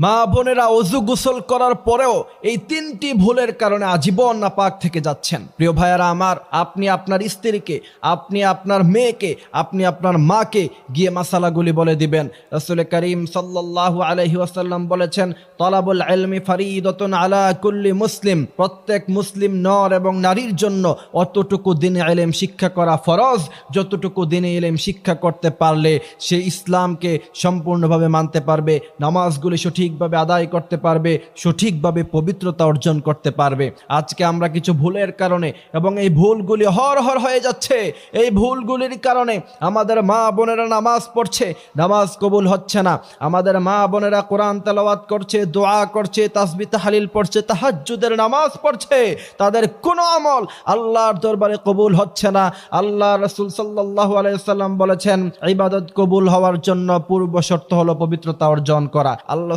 মা বোনেরা অজু গোসল করার পরেও এই তিনটি ভুলের কারণে আজীবন নাপাক থেকে যাচ্ছেন। প্রিয় ভাইয়ারা আমার, আপনি আপনার স্ত্রীকে, আপনি আপনার মেয়েকে, আপনি আপনার মাকে গিয়ে মাসালাগুলি বলে দিবেন। রাসূল করিম সাল্লাল্লাহু আলাইহি ওয়াসাল্লাম বলেছেন, তলাবুল ইলমি ফারিদাতুন আলা কুল্লি মুসলিম, প্রত্যেক মুসলিম নর এবং নারীর জন্য অতটুকু দিনে ইলম শিক্ষা করা ফরজ যতটুকু দিনে ইলম শিক্ষা করতে পারলে সে ইসলামকে সম্পূর্ণভাবে মানতে পারবে, নামাজগুলি সঠিকভাবে আদায় করতে পারবে, সঠিকভাবে পবিত্রতা অর্জন করতে পারবে। আজকে আমরা কিছু ভুলের কারণে, এবং এই ভুলগুলি হর হয়ে যাচ্ছে, এই ভুলগুলির কারণে আমাদের মা বোনেরা নামাজ পড়ছে, নামাজ কবুল হচ্ছে না। আমাদের মা বোনেরা কোরআন তেলাওয়াত করছে, দোয়া করছে, তাসবিহ তাহলিল পড়ছে, তাহাজ্জুদের নামাজ পড়ছে, তাদের কোনো আমল আল্লাহর দরবারে কবুল হচ্ছে না। আল্লাহ রাসূল সাল্লাল্লাহু আলাইহি ওয়াসাল্লাম বলেছেন, ইবাদত কবুল হওয়ার জন্য পূর্ব শর্ত হলো পবিত্রতা অর্জন করা। আল্লাহ